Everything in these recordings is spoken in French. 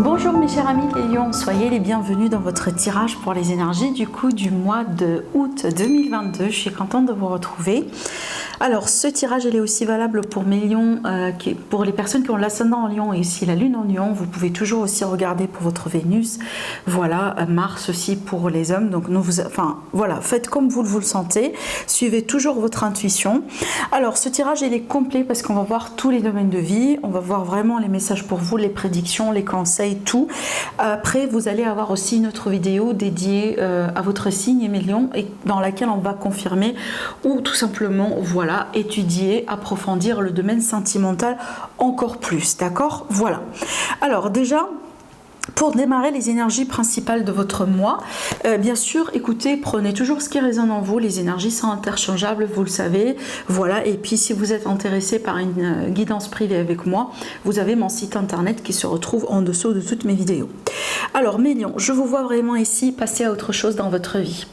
Bonjour mes chers amis les lions, soyez les bienvenus dans votre tirage pour les énergies du coup du mois de août 2022. Je suis contente de vous retrouver. Alors ce tirage il est aussi valable pour mes lions, pour les personnes qui ont l'ascendant en lion et aussi la lune en lion. Vous pouvez toujours aussi regarder pour votre Vénus, voilà, Mars aussi pour les hommes. Donc voilà, faites comme vous le sentez, suivez toujours votre intuition. Alors ce tirage il est complet parce qu'on va voir tous les domaines de vie, on va voir vraiment les messages pour vous, les prédictions, les conseils, tout. Après vous allez avoir aussi une autre vidéo dédiée à votre signe et mes lions, et dans laquelle on va confirmer ou tout simplement voilà, étudier, approfondir le domaine sentimental encore plus, d'accord? Voilà. Alors déjà, pour démarrer les énergies principales de votre mois, bien sûr, écoutez, prenez toujours ce qui résonne en vous. Les énergies sont interchangeables, vous le savez. Voilà, et puis si vous êtes intéressé par une guidance privée avec moi, vous avez mon site internet qui se retrouve en dessous de toutes mes vidéos. Alors, mes lions, je vous vois vraiment ici passer à autre chose dans votre vie.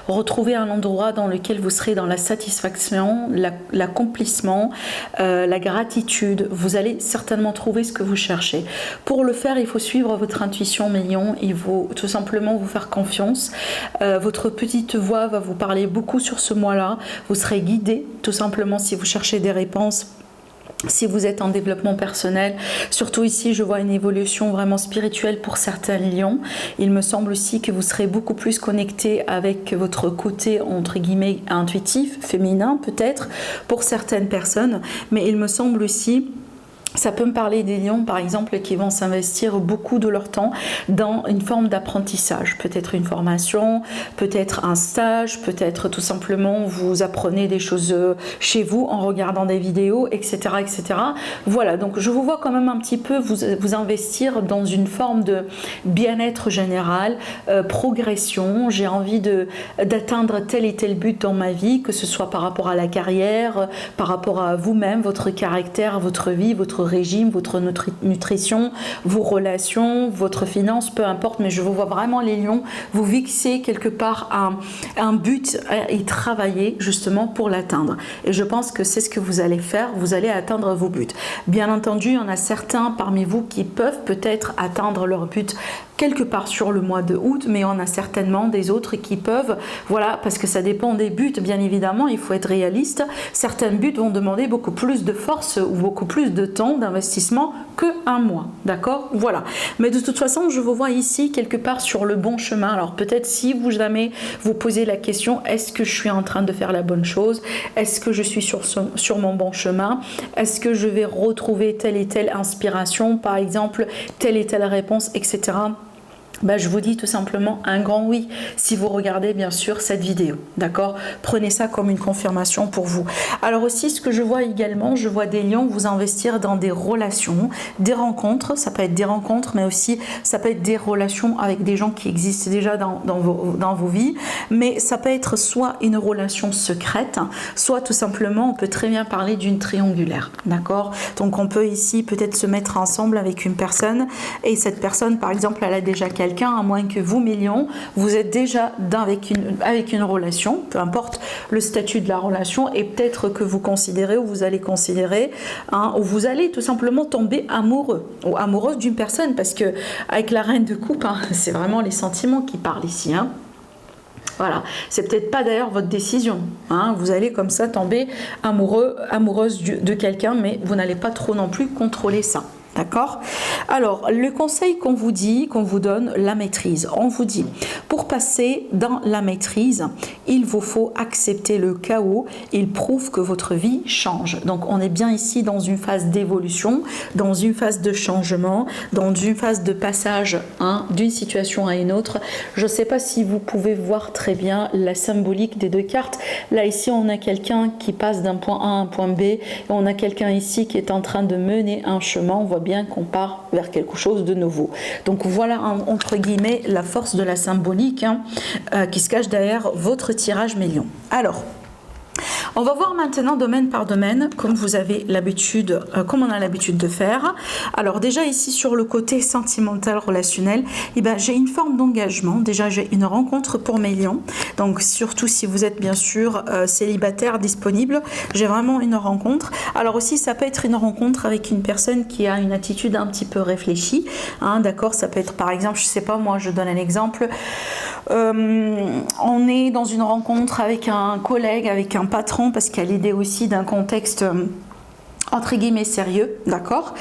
Retrouver un endroit dans lequel vous serez dans la satisfaction, l'accomplissement, la gratitude. Vous allez certainement trouver ce que vous cherchez. Pour le faire, il faut suivre votre intuition, mes lions. Il faut tout simplement vous faire confiance. Votre petite voix va vous parler beaucoup sur ce mois-là. Vous serez guidé, tout simplement, si vous cherchez des réponses. Si vous êtes en développement personnel, surtout ici je vois une évolution vraiment spirituelle pour certains lions. Il me semble aussi que vous serez beaucoup plus connecté avec votre côté entre guillemets intuitif, féminin peut-être pour certaines personnes, mais il me semble aussi, ça peut me parler des lions par exemple qui vont s'investir beaucoup de leur temps dans une forme d'apprentissage, peut-être une formation, peut-être un stage, peut-être tout simplement vous apprenez des choses chez vous en regardant des vidéos, etc. etc. Voilà, donc je vous vois quand même un petit peu vous investir dans une forme de bien-être général, progression. J'ai envie d'atteindre tel et tel but dans ma vie, que ce soit par rapport à la carrière, par rapport à vous-même, votre caractère, votre vie, votre régime, votre nutrition, vos relations, votre finance, peu importe, mais je vous vois vraiment les lions, vous fixez quelque part un but et travailler justement pour l'atteindre. Et je pense que c'est ce que vous allez faire, vous allez atteindre vos buts. Bien entendu, il y en a certains parmi vous qui peuvent peut-être atteindre leur but quelque part sur le mois de août, mais on a certainement des autres qui peuvent, voilà, parce que ça dépend des buts, bien évidemment, il faut être réaliste. Certains buts vont demander beaucoup plus de force ou beaucoup plus de temps d'investissement qu'un mois, d'accord? Voilà. Mais de toute façon, je vous vois ici quelque part sur le bon chemin. Alors peut-être si vous jamais vous posez la question, est-ce que je suis en train de faire la bonne chose? Est-ce que je suis sur mon bon chemin? Est-ce que je vais retrouver telle et telle inspiration, par exemple, telle et telle réponse, etc. Ben, je vous dis tout simplement un grand oui si vous regardez bien sûr cette vidéo, d'accord? Prenez ça comme une confirmation pour vous. Alors aussi, ce que je vois également, je vois des lions vous investir dans des relations, des rencontres. Ça peut être des rencontres, mais aussi ça peut être des relations avec des gens qui existent déjà dans vos vies, mais ça peut être soit une relation secrète, soit tout simplement on peut très bien parler d'une triangulaire, d'accord? Donc on peut ici peut-être se mettre ensemble avec une personne, et cette personne par exemple elle a déjà quelqu'un, à moins que vous, mes lions, vous êtes déjà avec une relation, peu importe le statut de la relation, et peut-être que vous considérez ou vous allez considérer, ou vous allez tout simplement tomber amoureux ou amoureuse d'une personne, parce que avec la reine de coupe, c'est vraiment les sentiments qui parlent ici. Voilà, c'est peut-être pas d'ailleurs votre décision, vous allez comme ça tomber amoureuse de quelqu'un, mais vous n'allez pas trop non plus contrôler ça. D'accord? Alors, le conseil qu'on vous dit, qu'on vous donne, la maîtrise. On vous dit, pour passer dans la maîtrise, il vous faut accepter le chaos. Il prouve que votre vie change. Donc, on est bien ici dans une phase d'évolution, dans une phase de changement, dans une phase de passage d'une situation à une autre. Je ne sais pas si vous pouvez voir très bien la symbolique des deux cartes. Là, ici, on a quelqu'un qui passe d'un point A à un point B. Et on a quelqu'un ici qui est en train de mener un chemin. On voit bien qu'on part vers quelque chose de nouveau. Donc voilà entre guillemets la force de la symbolique qui se cache derrière votre tirage, mes lions. Alors On va voir maintenant domaine par domaine, comme vous avez l'habitude, comme on a l'habitude de faire. Alors déjà ici sur le côté sentimental, relationnel, eh ben, j'ai une forme d'engagement. Déjà j'ai une rencontre pour mes lions. Donc surtout si vous êtes bien sûr célibataire, disponible, j'ai vraiment une rencontre. Alors aussi ça peut être une rencontre avec une personne qui a une attitude un petit peu réfléchie. Hein, d'accord, ça peut être par exemple, je sais pas moi, je donne un exemple. On est dans une rencontre avec un collègue, avec un patron, parce qu'il y a l'idée aussi d'un contexte entre guillemets sérieux, d'accord,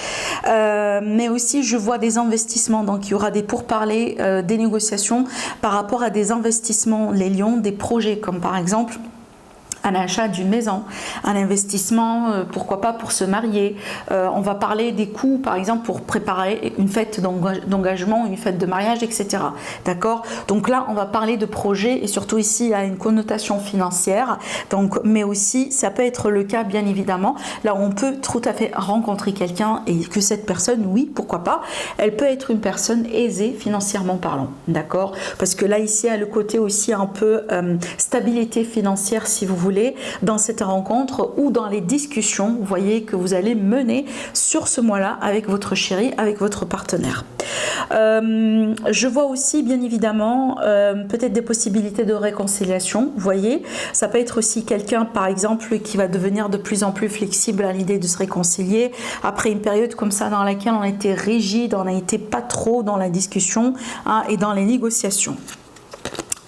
mais aussi je vois des investissements, donc il y aura des pourparlers, des négociations par rapport à des investissements, les lions, des projets comme par exemple un achat d'une maison, un investissement, pourquoi pas pour se marier. On va parler des coûts, par exemple, pour préparer une fête d'engagement, une fête de mariage, etc. D'accord? Donc là, on va parler de projet et surtout ici, il y a une connotation financière. Donc, mais aussi, ça peut être le cas, bien évidemment. Là, on peut tout à fait rencontrer quelqu'un et que cette personne, oui, pourquoi pas, elle peut être une personne aisée financièrement parlant. D'accord? Parce que là, ici, il y a le côté aussi un peu stabilité financière, si vous voulez, dans cette rencontre ou dans les discussions, vous voyez, que vous allez mener sur ce mois-là avec votre chéri, avec votre partenaire. Je vois aussi bien évidemment peut-être des possibilités de réconciliation, vous voyez, ça peut être aussi quelqu'un par exemple qui va devenir de plus en plus flexible à l'idée de se réconcilier après une période comme ça dans laquelle on a été rigide, on n'a été pas trop dans la discussion, hein, et dans les négociations.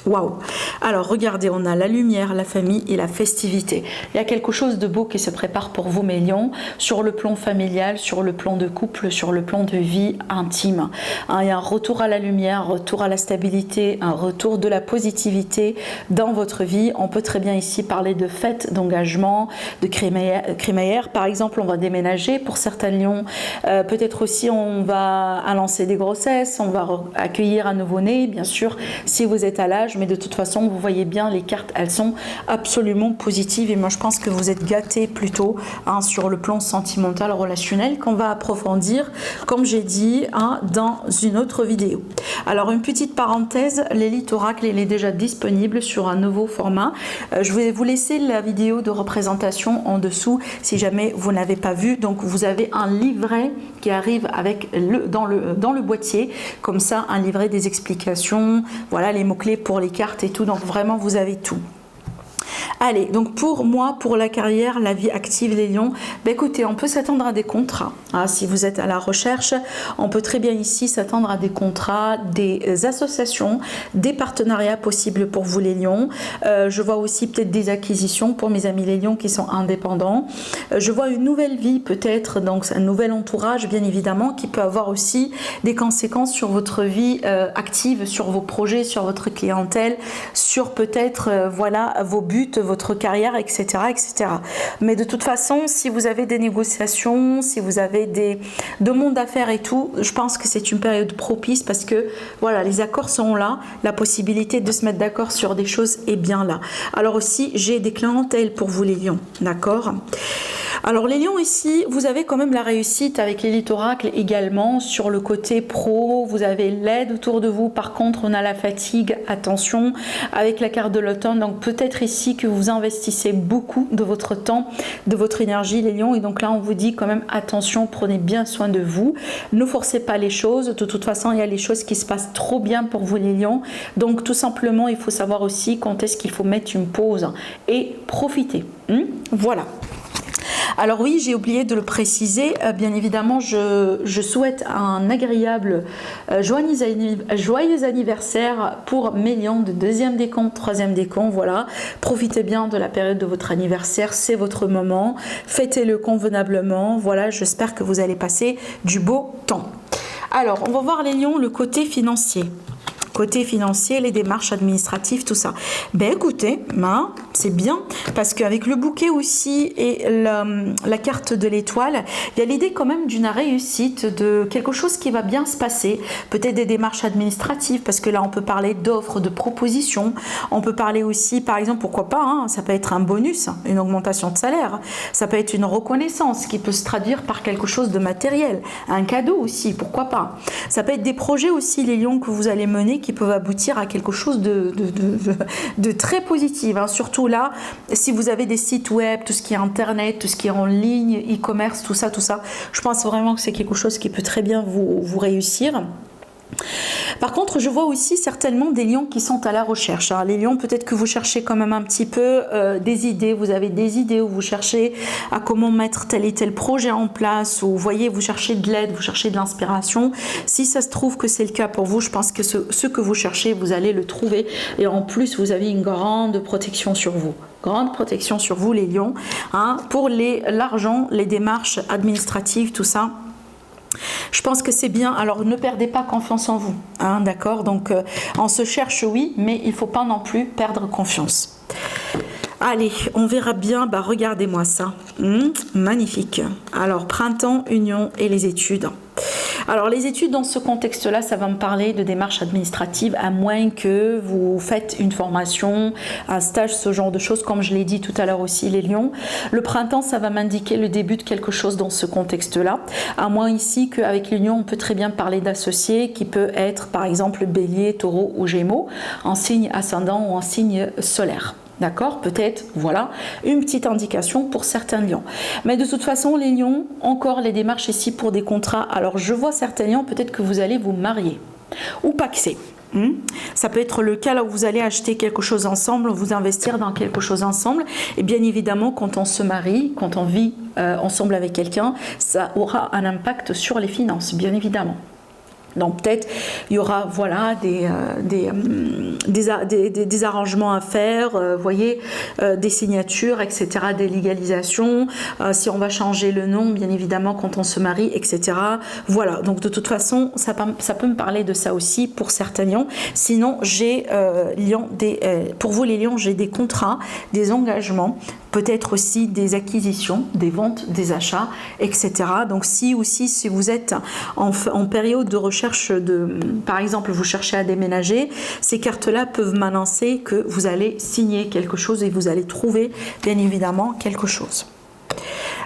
Waouh! Alors regardez, on a la lumière, la famille et la festivité. Il y a quelque chose de beau qui se prépare pour vous, mes lions, sur le plan familial, sur le plan de couple, sur le plan de vie intime. Hein, il y a un retour à la lumière, un retour à la stabilité, un retour de la positivité dans votre vie. On peut très bien ici parler de fête, d'engagement, de crémaillère. Par exemple, on va déménager pour certains lions. Peut-être aussi on va annoncer des grossesses, on va accueillir un nouveau-né, bien sûr, si vous êtes à l'âge. Mais de toute façon, vous voyez bien, les cartes, elles sont absolument positives. Et moi, je pense que vous êtes gâtés plutôt, hein, sur le plan sentimental, relationnel, qu'on va approfondir, comme j'ai dit, hein, dans une autre vidéo. Alors, une petite parenthèse, l'élite oracle, elle est déjà disponible sur un nouveau format. Je vais vous laisser la vidéo de représentation en dessous, si jamais vous n'avez pas vu. Donc, vous avez un livret qui arrive avec dans le boîtier, comme ça, un livret des explications, voilà, les mots-clés pour les cartes et tout, donc vraiment vous avez tout. Allez, donc pour moi, pour la carrière, la vie active des lions, ben écoutez, on peut s'attendre à des contrats. Hein, si vous êtes à la recherche, on peut très bien ici s'attendre à des contrats, des associations, des partenariats possibles pour vous les lions. Je vois aussi peut-être des acquisitions pour mes amis les lions qui sont indépendants. Je vois une nouvelle vie peut-être, donc un nouvel entourage bien évidemment, qui peut avoir aussi des conséquences sur votre vie active, sur vos projets, sur votre clientèle, sur peut-être voilà vos buts, votre carrière, etc., etc. Mais de toute façon, si vous avez des négociations, si vous avez des demandes d'affaires et tout, je pense que c'est une période propice parce que voilà, les accords sont là, la possibilité de se mettre d'accord sur des choses est bien là. Alors aussi, j'ai des clientèles pour vous les lions, d'accord? Alors les lions ici, vous avez quand même la réussite avec l'élite oracle également sur le côté pro, vous avez l'aide autour de vous, par contre on a la fatigue, attention avec la carte de l'automne, donc peut-être ici que vous investissez beaucoup de votre temps, de votre énergie les lions, et donc là on vous dit quand même attention, prenez bien soin de vous, ne forcez pas les choses, de toute façon il y a les choses qui se passent trop bien pour vous les lions, donc tout simplement il faut savoir aussi quand est-ce qu'il faut mettre une pause et profiter, voilà. Alors oui, j'ai oublié de le préciser, bien évidemment, je souhaite un agréable joyeux anniversaire pour mes lions de 2e décompte, 3e décompte, voilà. Profitez bien de la période de votre anniversaire, c'est votre moment, fêtez-le convenablement, voilà, j'espère que vous allez passer du beau temps. Alors, on va voir les lions, le côté financier. Côté financier, les démarches administratives, tout ça. Ben écoutez, c'est bien parce qu'avec le bouquet aussi et la carte de l'étoile, il y a l'idée quand même d'une réussite, de quelque chose qui va bien se passer. Peut-être des démarches administratives parce que là on peut parler d'offres, de propositions. On peut parler aussi, par exemple, pourquoi pas, hein, ça peut être un bonus, une augmentation de salaire. Ça peut être une reconnaissance qui peut se traduire par quelque chose de matériel. Un cadeau aussi, pourquoi pas. Ça peut être des projets aussi, les lions, que vous allez mener qui peuvent aboutir à quelque chose de très positif, hein. Surtout là, si vous avez des sites web, tout ce qui est internet, tout ce qui est en ligne, e-commerce, tout ça, je pense vraiment que c'est quelque chose qui peut très bien vous réussir. Par contre, je vois aussi certainement des lions qui sont à la recherche, hein. Les lions, peut-être que vous cherchez quand même un petit peu des idées, vous avez des idées où vous cherchez à comment mettre tel et tel projet en place, ou vous voyez, vous cherchez de l'aide, vous cherchez de l'inspiration. Si ça se trouve que c'est le cas pour vous, je pense que ce que vous cherchez, vous allez le trouver. Et en plus, vous avez une grande protection sur vous. Grande protection sur vous, les lions, hein. Pour l'argent, les démarches administratives, tout ça, je pense que c'est bien. Alors ne perdez pas confiance en vous, hein, d'accord? Donc on se cherche, oui, mais il ne faut pas non plus perdre confiance. Allez, on verra bien. Bah, regardez-moi ça. Magnifique. Alors, printemps, union et les études. Alors, les études dans ce contexte-là, ça va me parler de démarches administratives, à moins que vous faites une formation, un stage, ce genre de choses, comme je l'ai dit tout à l'heure aussi, les lions. Le printemps, ça va m'indiquer le début de quelque chose dans ce contexte-là, à moins ici qu'avec les lions, on peut très bien parler d'associés, qui peut être, par exemple, bélier, taureau ou gémeaux, en signe ascendant ou en signe solaire. D'accord? Peut-être, voilà, une petite indication pour certains lions. Mais de toute façon, les lions, encore les démarches ici pour des contrats. Alors, je vois certains lions, peut-être que vous allez vous marier ou paxer. Ça peut être le cas là où vous allez acheter quelque chose ensemble, vous investir dans quelque chose ensemble. Et bien évidemment, quand on se marie, quand on vit ensemble avec quelqu'un, ça aura un impact sur les finances, bien évidemment. Donc peut-être il y aura voilà des arrangements à faire, voyez, des signatures, etc., des légalisations, si on va changer le nom, bien évidemment, quand on se marie, etc. Voilà, donc de toute façon, ça peut me parler de ça aussi pour certains lions. Sinon, j'ai pour vous les lions, j'ai des contrats, des engagements, peut-être aussi des acquisitions, des ventes, des achats, etc. Donc si vous êtes en période de recherche, par exemple, vous cherchez à déménager, ces cartes-là peuvent m'annoncer que vous allez signer quelque chose et vous allez trouver bien évidemment quelque chose.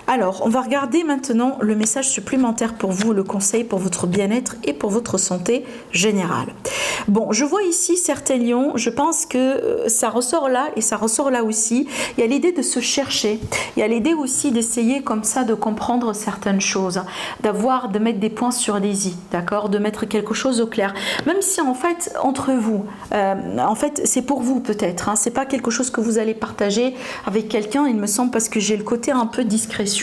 Alors, on va regarder maintenant le message supplémentaire pour vous, le conseil pour votre bien-être et pour votre santé générale. Bon, je vois ici certains lions, je pense que ça ressort là et ça ressort là aussi. Il y a l'idée de se chercher, il y a l'idée aussi d'essayer comme ça de comprendre certaines choses, de mettre des points sur des i, d'accord, de mettre quelque chose au clair. Même si en fait, entre vous, en fait, c'est pour vous peut-être, hein, c'est pas quelque chose que vous allez partager avec quelqu'un, il me semble, parce que j'ai le côté un peu discrétion,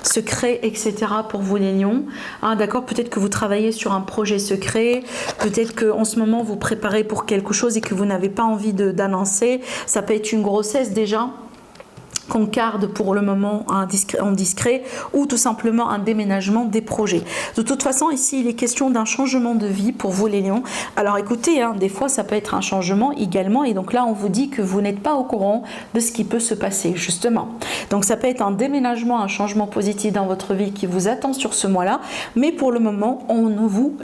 secret, etc. pour vous les lions, hein, d'accord, peut-être que vous travaillez sur un projet secret, peut-être qu'en ce moment vous préparez pour quelque chose et que vous n'avez pas envie d'annoncer, ça peut être une grossesse déjà qu'on garde pour le moment en discret, ou tout simplement un déménagement des projets. De toute façon, ici, il est question d'un changement de vie pour vous les lions. Alors écoutez, hein, des fois ça peut être un changement également, et donc là on vous dit que vous n'êtes pas au courant de ce qui peut se passer, justement. Donc ça peut être un déménagement, un changement positif dans votre vie qui vous attend sur ce mois-là, mais pour le moment, on ne vous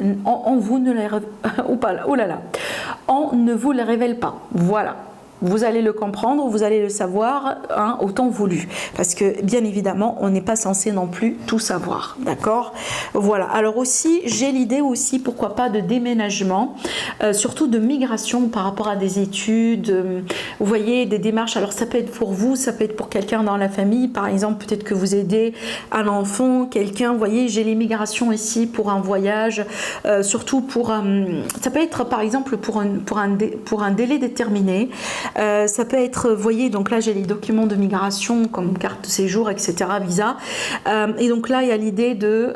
le révèle pas. Voilà. Vous allez le comprendre, vous allez le savoir, hein, autant voulu. Parce que, bien évidemment, on n'est pas censé non plus tout savoir. D'accord? Voilà. Alors aussi, j'ai l'idée aussi, pourquoi pas, de déménagement, surtout de migration par rapport à des études. Vous voyez, des démarches. Alors, ça peut être pour vous, ça peut être pour quelqu'un dans la famille. Par exemple, peut-être que vous aidez un enfant, quelqu'un. Vous voyez, j'ai les migrations ici pour un voyage, surtout pour... ça peut être, par exemple, pour un délai déterminé. Ça peut être, vous voyez, donc là j'ai les documents de migration comme carte de séjour, etc., visa, et donc là il y a l'idée de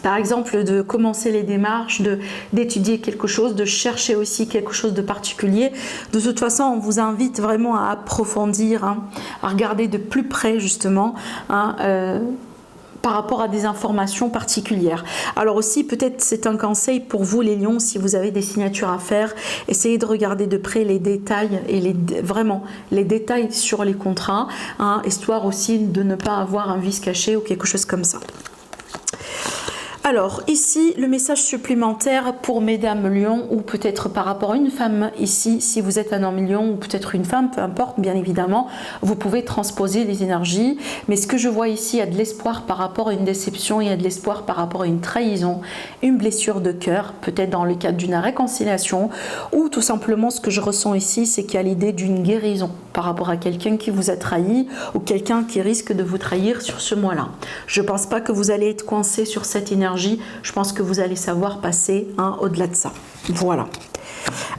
par exemple de commencer les démarches, d'étudier quelque chose, de chercher aussi quelque chose de particulier. De toute façon, on vous invite vraiment à approfondir, hein, à regarder de plus près justement, hein, par rapport à des informations particulières. Alors aussi, peut-être c'est un conseil pour vous les lions, si vous avez des signatures à faire, essayez de regarder de près les détails et vraiment les détails sur les contrats, hein, histoire aussi de ne pas avoir un vice caché ou quelque chose comme ça. Alors ici, le message supplémentaire pour mesdames lions ou peut-être par rapport à une femme ici, si vous êtes un homme lion ou peut-être une femme, peu importe, bien évidemment, vous pouvez transposer les énergies. Mais ce que je vois ici, il y a de l'espoir par rapport à une déception, il y a de l'espoir par rapport à une trahison, une blessure de cœur, peut-être dans le cadre d'une réconciliation, ou tout simplement ce que je ressens ici, c'est qu'il y a l'idée d'une guérison par rapport à quelqu'un qui vous a trahi ou quelqu'un qui risque de vous trahir sur ce mois-là. Je ne pense pas que vous allez être coincé sur cette énergie. Je pense que vous allez savoir passer au-delà de ça. Voilà.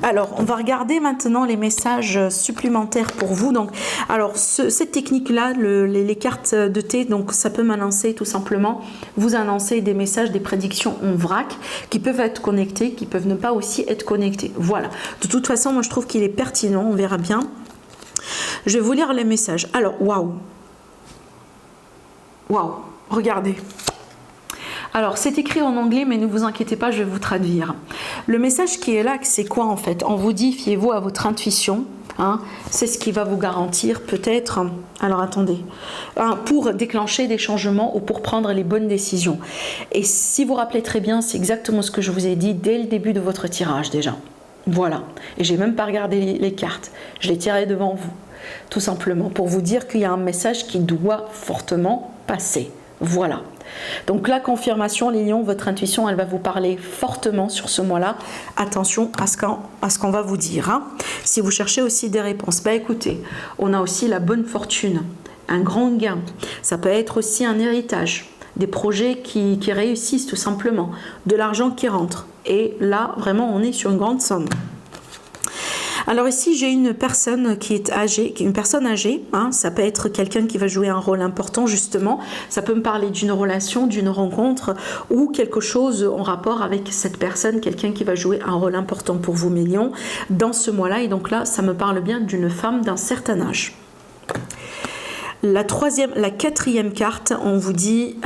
Alors, on va regarder maintenant les messages supplémentaires pour vous. Donc, alors, cette technique-là, les cartes de thé, donc ça peut m'annoncer tout simplement, vous annoncer des messages, des prédictions en vrac qui peuvent être connectés, qui peuvent ne pas aussi être connectés. Voilà. De toute façon, moi, je trouve qu'il est pertinent. On verra bien. Je vais vous lire les messages. Alors, waouh. Waouh. Regardez. Alors, c'est écrit en anglais, mais ne vous inquiétez pas, je vais vous traduire. Le message qui est là, c'est quoi en fait? On vous dit, fiez-vous à votre intuition. Hein, c'est ce qui va vous garantir peut-être, alors attendez, pour déclencher des changements ou pour prendre les bonnes décisions. Et si vous rappelez très bien, c'est exactement ce que je vous ai dit dès le début de votre tirage déjà. Voilà. Et j'ai même pas regardé les cartes. Je les tirais devant vous, tout simplement, pour vous dire qu'il y a un message qui doit fortement passer. Voilà. Donc la confirmation, les lions, votre intuition, elle va vous parler fortement sur ce mois-là. Attention à ce qu'on va vous dire. Hein. Si vous cherchez aussi des réponses, bah écoutez, on a aussi la bonne fortune, un grand gain. Ça peut être aussi un héritage, des projets qui réussissent tout simplement, de l'argent qui rentre. Et là, vraiment, on est sur une grande somme. Alors ici, j'ai une personne qui est âgée, une personne âgée, hein, ça peut être quelqu'un qui va jouer un rôle important justement, ça peut me parler d'une relation, d'une rencontre ou quelque chose en rapport avec cette personne, quelqu'un qui va jouer un rôle important pour vous, mes lions, dans ce mois-là. Et donc là, ça me parle bien d'une femme d'un certain âge. La quatrième carte, on vous dit,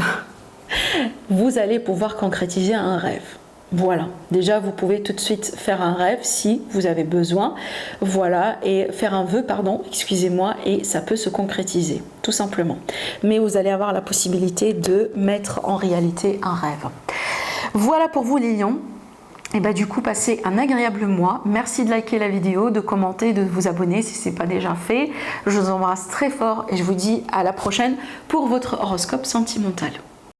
vous allez pouvoir concrétiser un rêve. Voilà, déjà vous pouvez tout de suite faire un rêve si vous avez besoin, voilà, et faire un vœu, pardon, excusez-moi, et ça peut se concrétiser, tout simplement. Mais vous allez avoir la possibilité de mettre en réalité un rêve. Voilà pour vous les lions. Et bah du coup, passez un agréable mois. Merci de liker la vidéo, de commenter, de vous abonner si ce n'est pas déjà fait. Je vous embrasse très fort et je vous dis à la prochaine pour votre horoscope sentimental.